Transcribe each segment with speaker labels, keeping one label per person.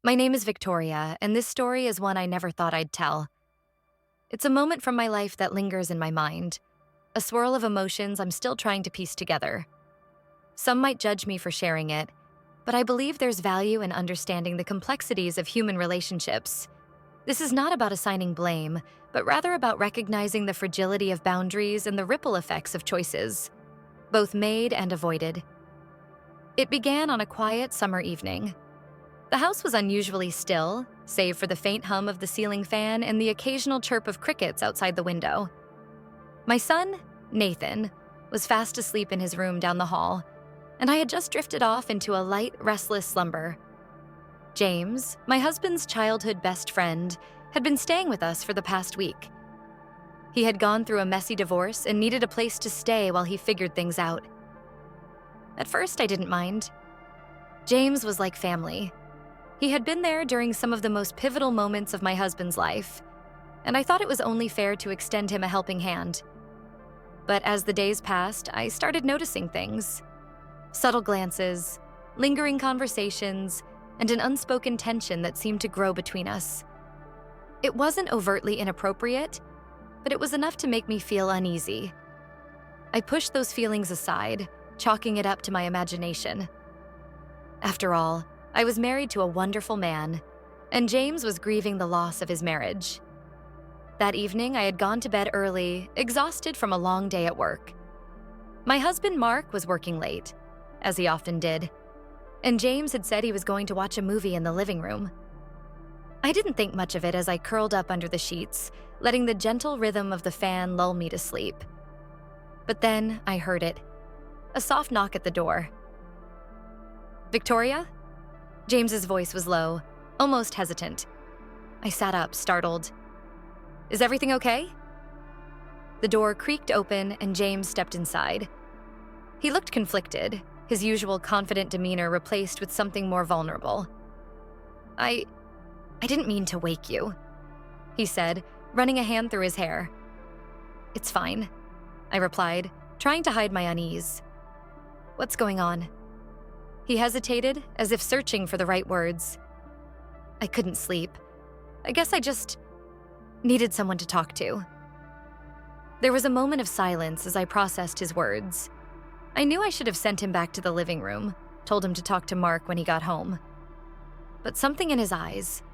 Speaker 1: My name is Victoria, and this story is one I never thought I'd tell. It's a moment from my life that lingers in my mind, a swirl of emotions I'm still trying to piece together. Some might judge me for sharing it, but I believe there's value in understanding the complexities of human relationships. This is not about assigning blame, but rather about recognizing the fragility of boundaries and the ripple effects of choices, both made and avoided. It began on a quiet summer evening. The house was unusually still, save for the faint hum of the ceiling fan and the occasional chirp of crickets outside the window. My son, Nathan, was fast asleep in his room down the hall, and I had just drifted off into a light, restless slumber. James, my husband's childhood best friend, had been staying with us for the past week. He had gone through a messy divorce and needed a place to stay while he figured things out. At first, I didn't mind. James was like family. He had been there during some of the most pivotal moments of my husband's life, and I thought it was only fair to extend him a helping hand. But as the days passed, I started noticing things. Subtle glances, lingering conversations, and an unspoken tension that seemed to grow between us. It wasn't overtly inappropriate, but it was enough to make me feel uneasy. I pushed those feelings aside, chalking it up to my imagination. After all, I was married to a wonderful man, and James was grieving the loss of his marriage. That evening, I had gone to bed early, exhausted from a long day at work. My husband, Mark, was working late, as he often did, and James had said he was going to watch a movie in the living room. I didn't think much of it as I curled up under the sheets, letting the gentle rhythm of the fan lull me to sleep. But then I heard it, a soft knock at the door. "Victoria?" James's voice was low, almost hesitant. I sat up, startled. "Is everything okay?" The door creaked open and James stepped inside. He looked conflicted, his usual confident demeanor replaced with something more vulnerable. I didn't mean to wake you," he said, running a hand through his hair. "It's fine," I replied, trying to hide my unease. "What's going on?" He hesitated, as if searching for the right words. "I couldn't sleep. I guess I just needed someone to talk to." There was a moment of silence as I processed his words. I knew I should have sent him back to the living room, told him to talk to Mark when he got home. But something in his eyes,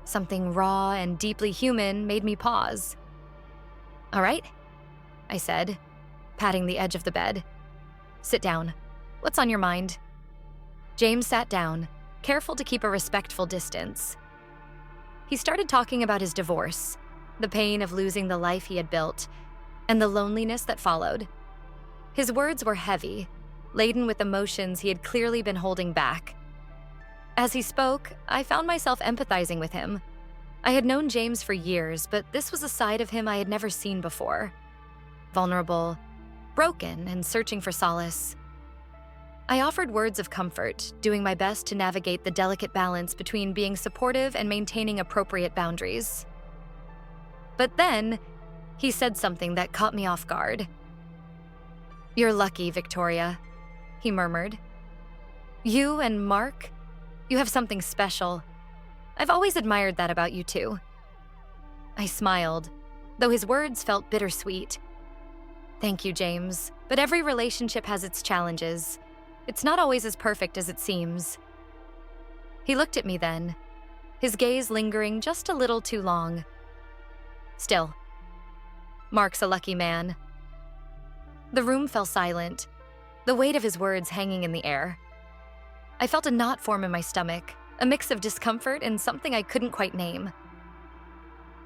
Speaker 1: something raw and deeply human, made me pause. "All right," I said, patting the edge of the bed. "Sit down. What's on your mind?" James sat down, careful to keep a respectful distance. He started talking about his divorce, the pain of losing the life he had built, and the loneliness that followed. His words were heavy, laden with emotions he had clearly been holding back. As he spoke, I found myself empathizing with him. I had known James for years, but this was a side of him I had never seen before. Vulnerable, broken, and searching for solace. I offered words of comfort, doing my best to navigate the delicate balance between being supportive and maintaining appropriate boundaries. But then, he said something that caught me off guard. "You're lucky, Victoria," he murmured. "You and Mark, you have something special. I've always admired that about you two." I smiled, though his words felt bittersweet. "Thank you, James, but every relationship has its challenges. It's not always as perfect as it seems." He looked at me then, his gaze lingering just a little too long. "Still, Mark's a lucky man." The room fell silent, the weight of his words hanging in the air. I felt a knot form in my stomach, a mix of discomfort and something I couldn't quite name.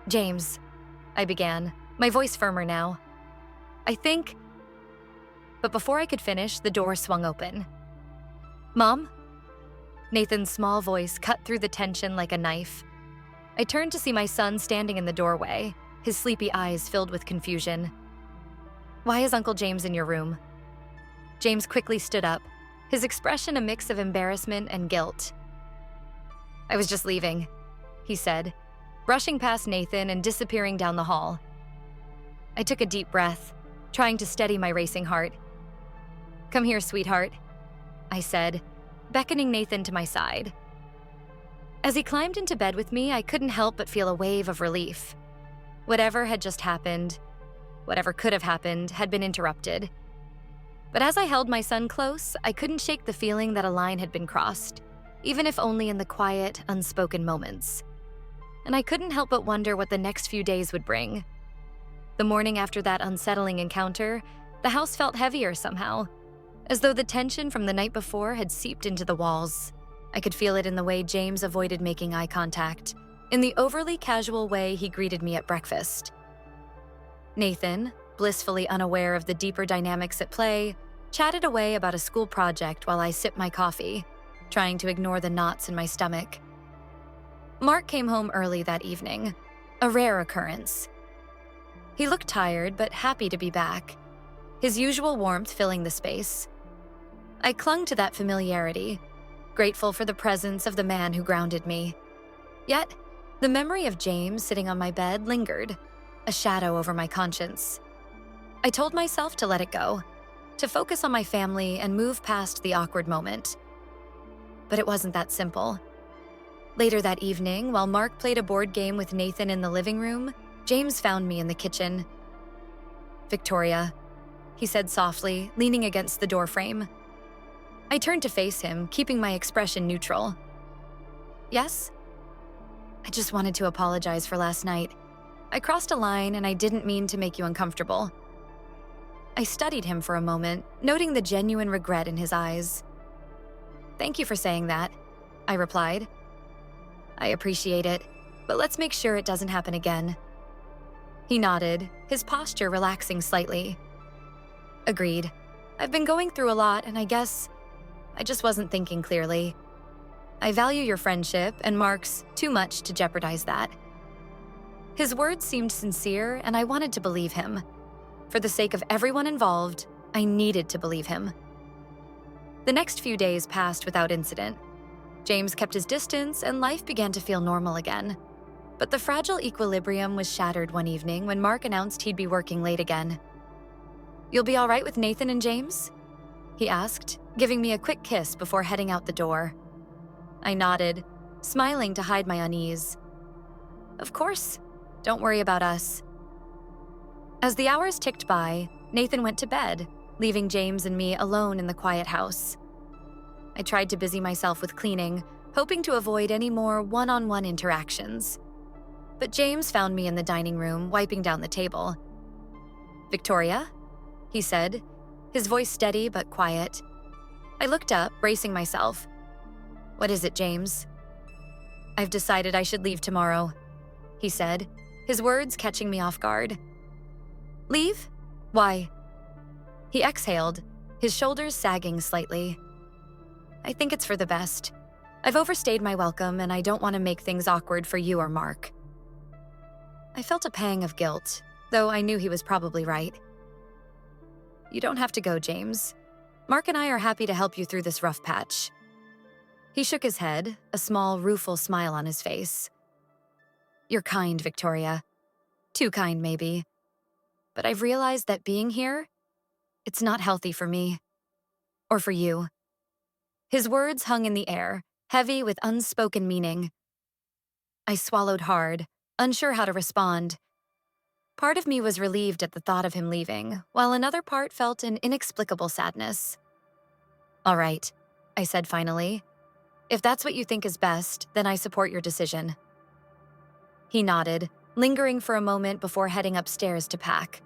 Speaker 1: "James," I began, my voice firmer now. "I think—" But before I could finish, the door swung open. "Mom?" Nathan's small voice cut through the tension like a knife. I turned to see my son standing in the doorway, his sleepy eyes filled with confusion. "Why is Uncle James in your room?" James quickly stood up, his expression a mix of embarrassment and guilt. "I was just leaving," he said, brushing past Nathan and disappearing down the hall. I took a deep breath, trying to steady my racing heart. "Come here, sweetheart," I said, beckoning Nathan to my side. As he climbed into bed with me, I couldn't help but feel a wave of relief. Whatever had just happened, whatever could have happened, had been interrupted. But as I held my son close, I couldn't shake the feeling that a line had been crossed, even if only in the quiet, unspoken moments. And I couldn't help but wonder what the next few days would bring. The morning after that unsettling encounter, the house felt heavier somehow, as though the tension from the night before had seeped into the walls. I could feel it in the way James avoided making eye contact, in the overly casual way he greeted me at breakfast. Nathan, blissfully unaware of the deeper dynamics at play, chatted away about a school project while I sipped my coffee, trying to ignore the knots in my stomach. Mark came home early that evening, a rare occurrence. He looked tired but happy to be back, his usual warmth filling the space. I clung to that familiarity, grateful for the presence of the man who grounded me. Yet, the memory of James sitting on my bed lingered, a shadow over my conscience. I told myself to let it go, to focus on my family and move past the awkward moment. But it wasn't that simple. Later that evening, while Mark played a board game with Nathan in the living room, James found me in the kitchen. "Victoria," he said softly, leaning against the doorframe. I turned to face him, keeping my expression neutral. "Yes?" "I just wanted to apologize for last night. I crossed a line and I didn't mean to make you uncomfortable." I studied him for a moment, noting the genuine regret in his eyes. "Thank you for saying that," I replied. "I appreciate it, but let's make sure it doesn't happen again." He nodded, his posture relaxing slightly. "Agreed. I've been going through a lot, and I guess I just wasn't thinking clearly. I value your friendship, and Mark's too much to jeopardize that." His words seemed sincere, and I wanted to believe him. For the sake of everyone involved, I needed to believe him. The next few days passed without incident. James kept his distance, and life began to feel normal again. But the fragile equilibrium was shattered one evening when Mark announced he'd be working late again. "You'll be all right with Nathan and James?" he asked, giving me a quick kiss before heading out the door. I nodded, smiling to hide my unease. "Of course. Don't worry about us." As the hours ticked by, Nathan went to bed, leaving James and me alone in the quiet house. I tried to busy myself with cleaning, hoping to avoid any more one-on-one interactions. But James found me in the dining room, wiping down the table. "Victoria?" he said, his voice steady but quiet. I looked up, bracing myself. "What is it, James?" "I've decided I should leave tomorrow," he said, his words catching me off guard. "Leave? Why?" He exhaled, his shoulders sagging slightly. "I think it's for the best. I've overstayed my welcome, and I don't want to make things awkward for you or Mark." I felt a pang of guilt, though I knew he was probably right. "You don't have to go, James. Mark and I are happy to help you through this rough patch." He shook his head, a small, rueful smile on his face. "You're kind, Victoria. Too kind, maybe. But I've realized that being here, it's not healthy for me. Or for you." His words hung in the air, heavy with unspoken meaning. I swallowed hard, unsure how to respond. Part of me was relieved at the thought of him leaving, while another part felt an inexplicable sadness. "All right," I said finally. "If that's what you think is best, then I support your decision." He nodded, lingering for a moment before heading upstairs to pack.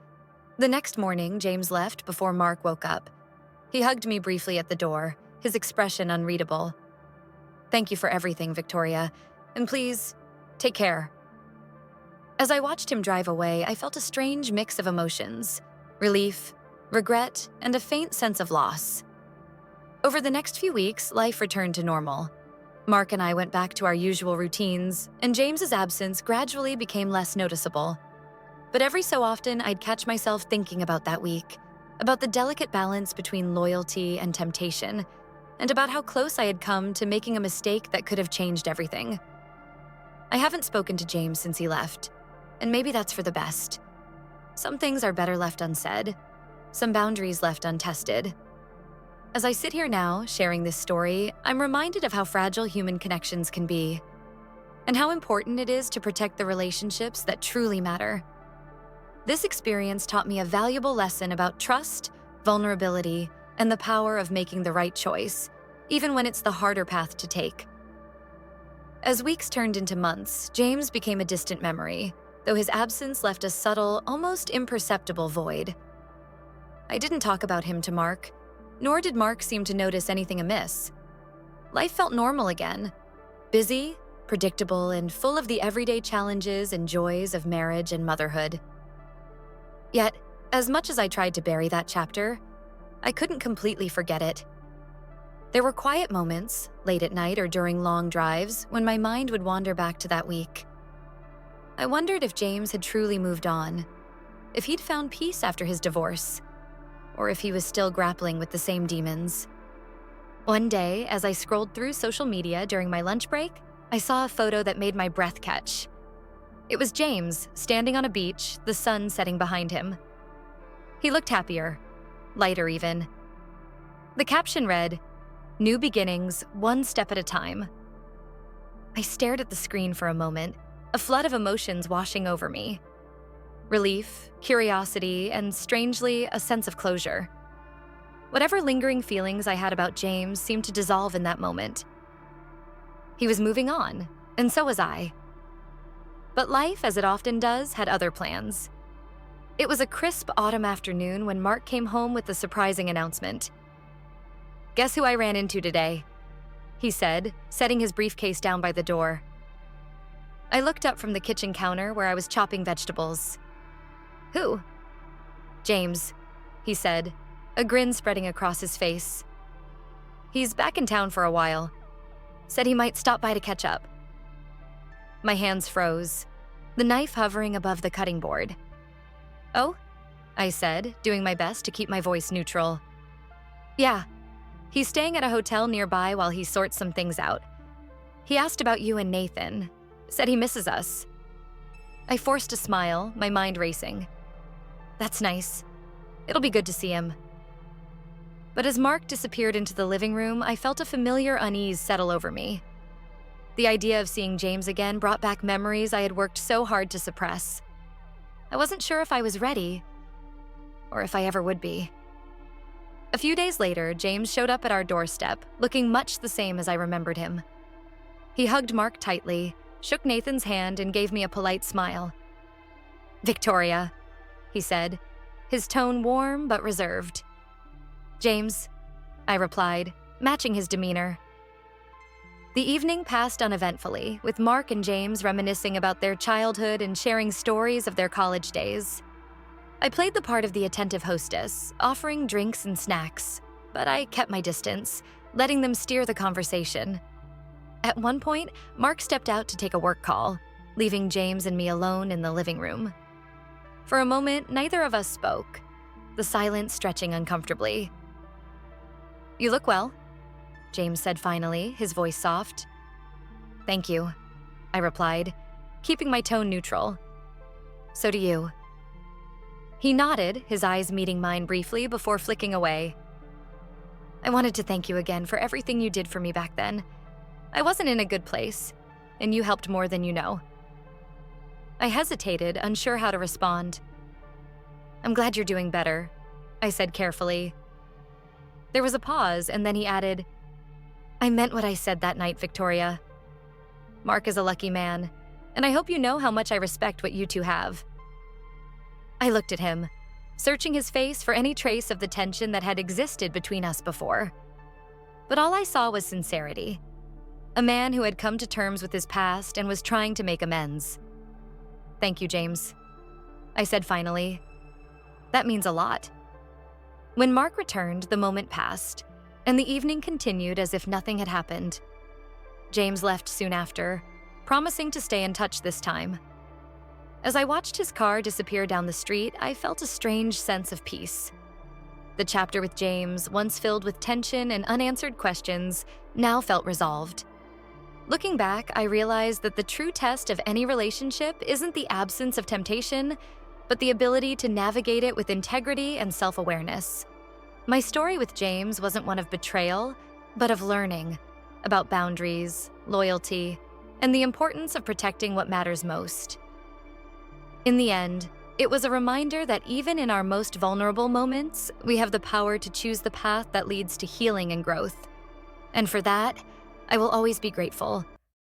Speaker 1: The next morning, James left before Mark woke up. He hugged me briefly at the door, his expression unreadable. "Thank you for everything, Victoria, and please, take care." As I watched him drive away, I felt a strange mix of emotions: relief, regret, and a faint sense of loss. Over the next few weeks, life returned to normal. Mark and I went back to our usual routines, and James's absence gradually became less noticeable. But every so often, I'd catch myself thinking about that week, about the delicate balance between loyalty and temptation, and about how close I had come to making a mistake that could have changed everything. I haven't spoken to James since he left, and maybe that's for the best. Some things are better left unsaid, some boundaries left untested. As I sit here now, sharing this story, I'm reminded of how fragile human connections can be, and how important it is to protect the relationships that truly matter. This experience taught me a valuable lesson about trust, vulnerability, and the power of making the right choice, even when it's the harder path to take. As weeks turned into months, James became a distant memory, though his absence left a subtle, almost imperceptible void. I didn't talk about him to Mark, nor did Mark seem to notice anything amiss. Life felt normal again, busy, predictable, and full of the everyday challenges and joys of marriage and motherhood. Yet, as much as I tried to bury that chapter, I couldn't completely forget it. There were quiet moments, late at night or during long drives, when my mind would wander back to that week. I wondered if James had truly moved on, if he'd found peace after his divorce, or if he was still grappling with the same demons. One day, as I scrolled through social media during my lunch break, I saw a photo that made my breath catch. It was James, standing on a beach, the sun setting behind him. He looked happier, lighter even. The caption read, "New beginnings, one step at a time." I stared at the screen for a moment, a flood of emotions washing over me. Relief, curiosity, and strangely, a sense of closure. Whatever lingering feelings I had about James seemed to dissolve in that moment. He was moving on, and so was I. But life, as it often does, had other plans. It was a crisp autumn afternoon when Mark came home with the surprising announcement. "Guess who I ran into today?" he said, setting his briefcase down by the door. I looked up from the kitchen counter where I was chopping vegetables. "Who?" "James," he said, a grin spreading across his face. "He's back in town for a while. Said he might stop by to catch up." My hands froze, the knife hovering above the cutting board. "Oh?" I said, doing my best to keep my voice neutral. "Yeah, he's staying at a hotel nearby while he sorts some things out. He asked about you and Nathan, said he misses us." I forced a smile, my mind racing. "That's nice. It'll be good to see him." But as Mark disappeared into the living room, I felt a familiar unease settle over me. The idea of seeing James again brought back memories I had worked so hard to suppress. I wasn't sure if I was ready, or if I ever would be. A few days later, James showed up at our doorstep, looking much the same as I remembered him. He hugged Mark tightly, shook Nathan's hand, and gave me a polite smile. "Victoria," he said, his tone warm but reserved. "James," I replied, matching his demeanor. The evening passed uneventfully, with Mark and James reminiscing about their childhood and sharing stories of their college days. I played the part of the attentive hostess, offering drinks and snacks, but I kept my distance, letting them steer the conversation. At one point, Mark stepped out to take a work call, leaving James and me alone in the living room. For a moment, neither of us spoke, the silence stretching uncomfortably. "You look well," James said finally, his voice soft. "Thank you," I replied, keeping my tone neutral. "So do you." He nodded, his eyes meeting mine briefly before flicking away. "I wanted to thank you again for everything you did for me back then. I wasn't in a good place, and you helped more than you know." I hesitated, unsure how to respond. "I'm glad you're doing better," I said carefully. There was a pause, and then he added, "I meant what I said that night, Victoria. Mark is a lucky man, and I hope you know how much I respect what you two have." I looked at him, searching his face for any trace of the tension that had existed between us before. But all I saw was sincerity. A man who had come to terms with his past and was trying to make amends. "Thank you, James," I said finally. "That means a lot." When Mark returned, the moment passed, and the evening continued as if nothing had happened. James left soon after, promising to stay in touch this time. As I watched his car disappear down the street, I felt a strange sense of peace. The chapter with James, once filled with tension and unanswered questions, now felt resolved. Looking back, I realized that the true test of any relationship isn't the absence of temptation, but the ability to navigate it with integrity and self-awareness. My story with James wasn't one of betrayal, but of learning about boundaries, loyalty, and the importance of protecting what matters most. In the end, it was a reminder that even in our most vulnerable moments, we have the power to choose the path that leads to healing and growth. And for that, I will always be grateful.